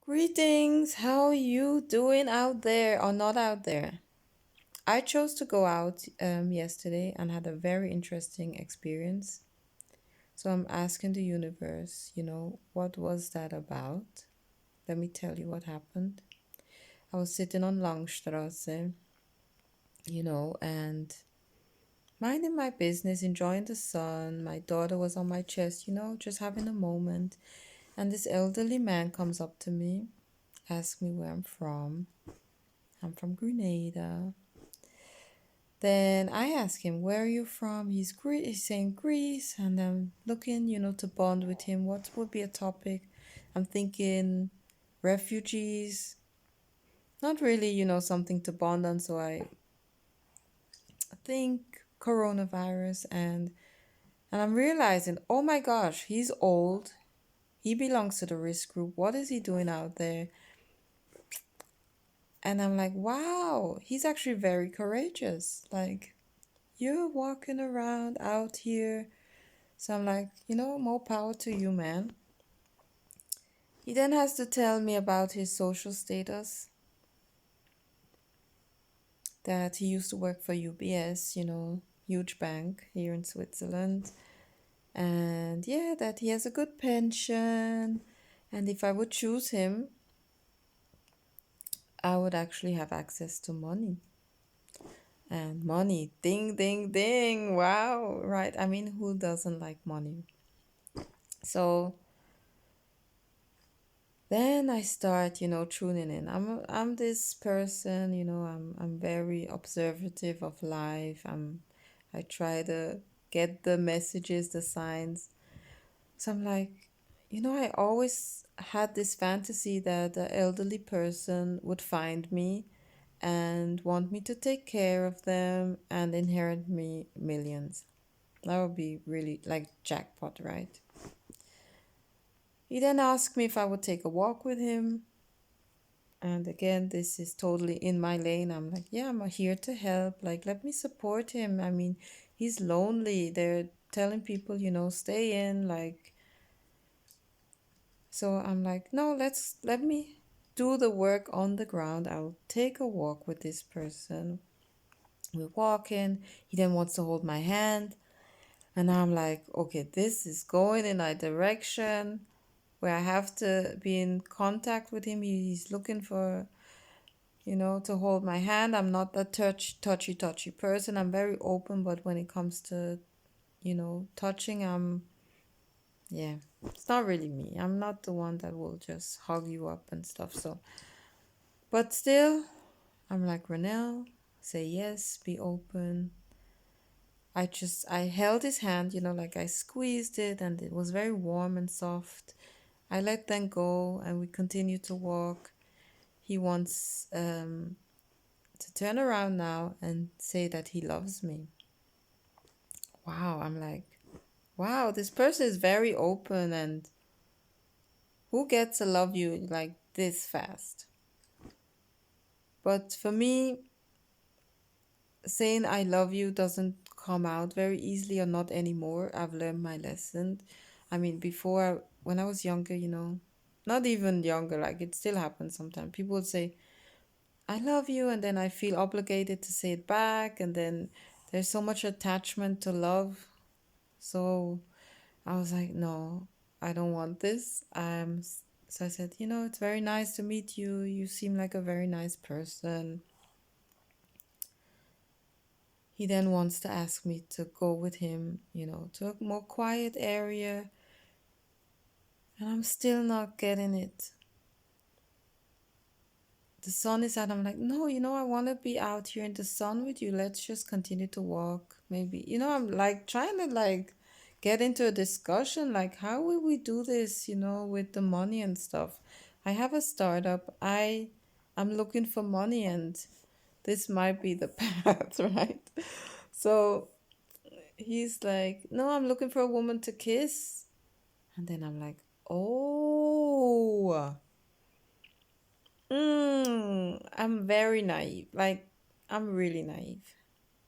Greetings, how are you doing out there or not out there? I chose to go out yesterday and had a very interesting experience. So I'm asking the universe, what was that about? Let me tell you what happened. I was sitting on Langstrasse, and minding my business, enjoying the sun. My daughter was on my chest, just having a moment. And this elderly man comes up to me, asks me where I'm from. I'm from Grenada. Then I ask him, "Where are you from?" He's saying Greece, and I'm looking, to bond with him. What would be a topic? I'm thinking refugees, not really, something to bond on. So I think coronavirus, and I'm realizing, oh my gosh, he's old. He belongs to the risk group. What is he doing out there? And I'm like, wow, he's actually very courageous. Like, you're walking around out here. So I'm like, more power to you, man. He then has to tell me about his social status, that he used to work for UBS, huge bank here in Switzerland. And yeah, that he has a good pension. And if I would choose him, I would actually have access to money. And money, ding, ding, ding. Wow, right? I mean, who doesn't like money? So then I start, tuning in. I'm this person, I'm very observative of life. I try to get the messages, the signs. So I'm like, I always had this fantasy that the elderly person would find me and want me to take care of them and inherit me millions. That would be really like jackpot, right? He then asked me if I would take a walk with him. And again, this is totally in my lane. I'm like, yeah, I'm here to help. Like, let me support him. I mean, he's lonely. They're telling people, stay in. Like, so I'm like, no, let me do the work on the ground. I'll take a walk with this person. We're walking. He then wants to hold my hand. And I'm like, okay, this is going in a direction where I have to be in contact with him. He's looking for to hold my hand. I'm not a touchy person. I'm very open, but when it comes to, touching, yeah, it's not really me. I'm not the one that will just hug you up and stuff. So, but still, I'm like, Renelle, say yes, be open. I held his hand, like I squeezed it and it was very warm and soft. I let them go and we continued to walk. He wants to turn around now and say that he loves me. Wow, I'm like, wow, this person is very open, and who gets to love you like this fast? But for me, saying I love you doesn't come out very easily, or not anymore. I've learned my lesson. I mean, before, when I was younger, not even younger, like it still happens sometimes. People would say, I love you, and then I feel obligated to say it back, and then there's so much attachment to love. So I was like, no, I don't want this. So I said, it's very nice to meet you. You seem like a very nice person. He then wants to ask me to go with him, to a more quiet area. And I'm still not getting it. The sun is out. I'm like, no, I want to be out here in the sun with you. Let's just continue to walk. Maybe, I'm like trying to like get into a discussion like how will we do this, with the money and stuff. I have a startup. I'm looking for money and this might be the path, right? So he's like, no, I'm looking for a woman to kiss. And then I'm like, oh. I'm very naive. Like, I'm really naive.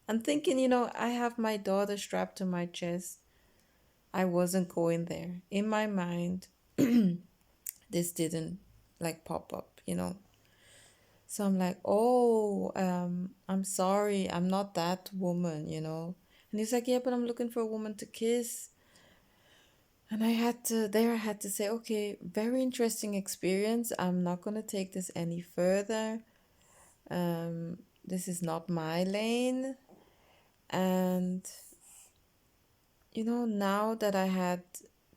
I'm thinking, I have my daughter strapped to my chest. I wasn't going there. In my mind, this didn't. like pop up, you know. So I'm like, oh, I'm sorry, I'm not that woman, you know. And he's like, yeah, but I'm looking for a woman to kiss. And I had to say, okay, very interesting experience. I'm not gonna take this any further. This is not my lane. And, you know, now that I had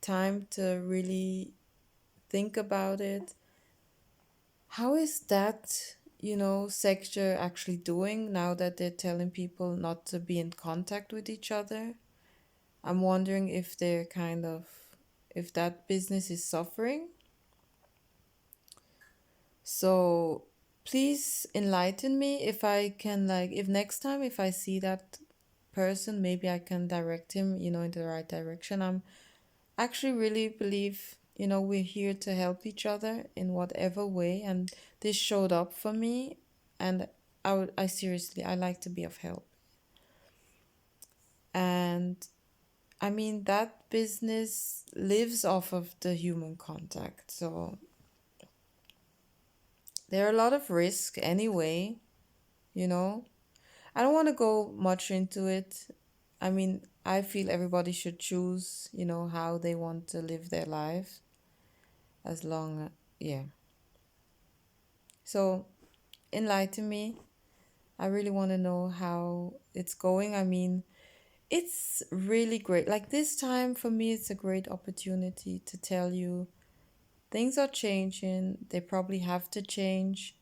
time to really think about it, how is that, you know, sector actually doing now that they're telling people not to be in contact with each other? I'm wondering if they're kind of, if that business is suffering. So please enlighten me if I can, like, if next time if I see that person, maybe I can direct him, you know, in the right direction. I'm actually really believe, you know, we're here to help each other in whatever way, and this showed up for me, and I seriously, I like to be of help. And I mean, that business lives off of the human contact. So there are a lot of risk anyway, you know. I don't want to go much into it. I mean, I feel everybody should choose, you know, how they want to live their life as long, yeah. So enlighten me. I really want to know how it's going. I mean, it's really great. Like this time for me, it's a great opportunity to tell you things are changing. They probably have to change.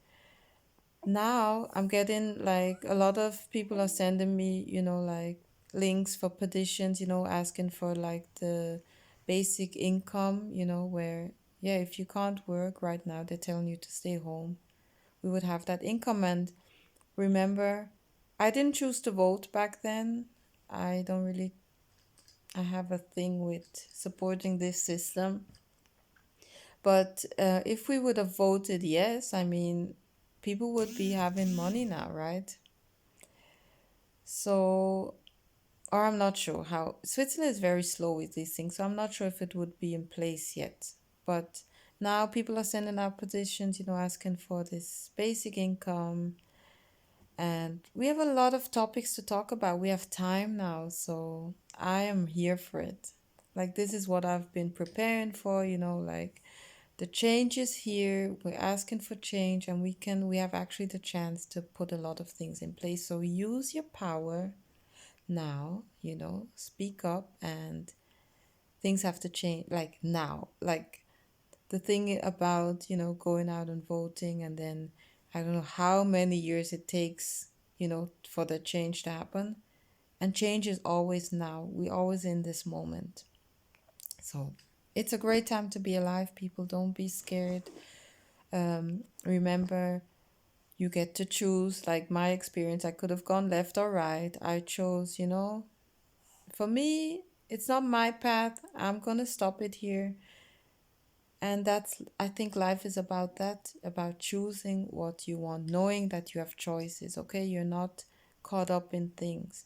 Now I'm getting like a lot of people are sending me, you know, like links for petitions, you know, asking for like the basic income, you know, where, yeah, if you can't work right now, they're telling you to stay home. We would have that income. And remember, I didn't choose to vote back then. I don't really, I have a thing with supporting this system. But if we would have voted yes, I mean, people would be having money now, right? So, or I'm not sure how. Switzerland is very slow with these things, so I'm not sure if it would be in place yet. But now people are sending out petitions, you know, asking for this basic income. And we have a lot of topics to talk about. We have time now, so I am here for it. Like, this is what I've been preparing for, you know, like the change is here. We're asking for change, and we have actually the chance to put a lot of things in place. So use your power now, you know, speak up, and things have to change like now. Like the thing about, you know, going out and voting, and then I don't know how many years it takes, you know, for the change to happen. And change is always now. We're always in this moment. So it's a great time to be alive, people. Don't be scared. Remember, you get to choose. Like my experience, I could have gone left or right. I chose, you know, for me, it's not my path. I'm going to stop it here. And that's, I think life is about that, about choosing what you want, knowing that you have choices, okay? You're not caught up in things,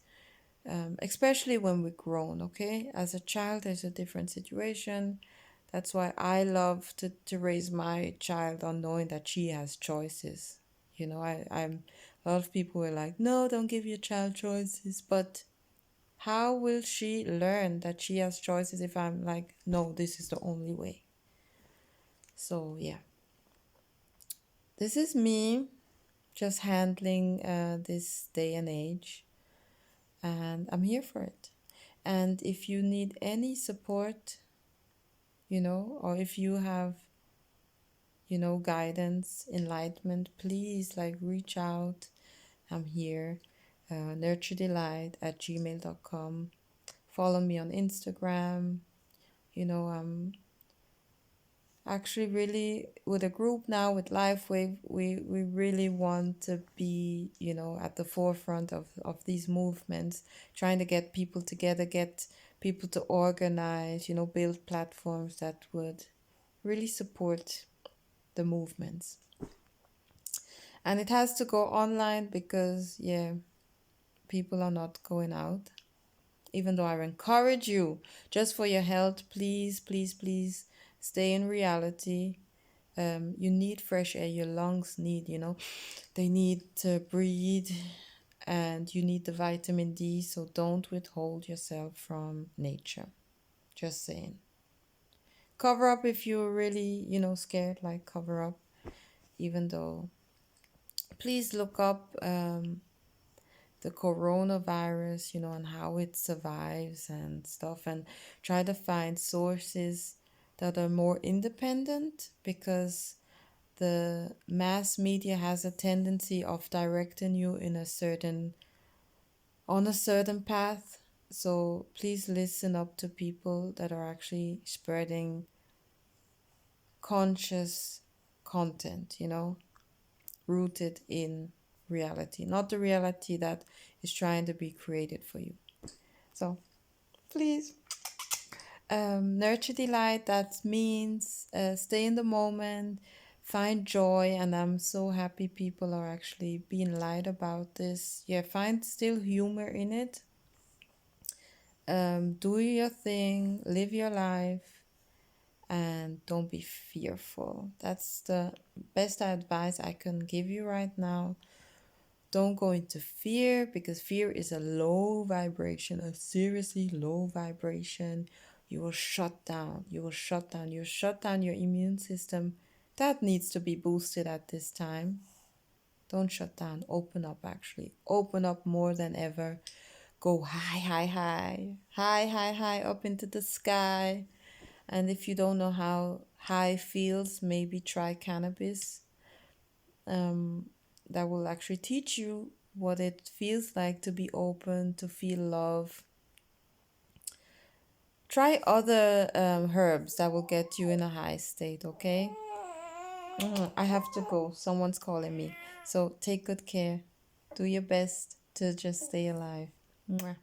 especially when we're grown, okay? As a child, there's a different situation. That's why I love to raise my child on knowing that she has choices. You know, a lot of people were like, no, don't give your child choices. But how will she learn that she has choices if I'm like, no, this is the only way? So, yeah, this is me just handling this day and age, and I'm here for it. And if you need any support, you know, or if you have, you know, guidance, enlightenment, please like reach out. I'm here. nurturedelight@gmail.com. Follow me on Instagram. You know, I'm actually really with a group now with LifeWave. We really want to be, you know, at the forefront of these movements, trying to get people together, get people to organize, you know, build platforms that would really support the movements. And it has to go online because, yeah, people are not going out. Even though I encourage you, just for your health, please, please, please stay in reality. You need fresh air. Your lungs need, they need to breathe, and you need the vitamin D. So don't withhold yourself from nature. Just saying. Cover up if you're really, scared, like cover up, even though. Please look up the coronavirus, and how it survives and stuff, and try to find sources that are more independent, because the mass media has a tendency of directing you in on a certain path. So please listen up to people that are actually spreading conscious content, rooted in reality, not the reality that is trying to be created for you. So please, nurture delight. That means stay in the moment, find joy, and I'm so happy people are actually being light about this. Yeah, find still humor in it. Do your thing, live your life, and don't be fearful. That's the best advice I can give you right now. Don't go into fear, because fear is a low vibration, a seriously low vibration. You will shut down. You will shut down. You shut down your immune system. That needs to be boosted at this time. Don't shut down. Open up, actually. Open up more than ever. Go high, high, high. High, high, high up into the sky. And if you don't know how high feels, maybe try cannabis. Um, that will actually teach you what it feels like to be open, to feel love. Try other herbs that will get you in a high state, okay? I have to go. Someone's calling me. So take good care. Do your best to just stay alive. Mwah.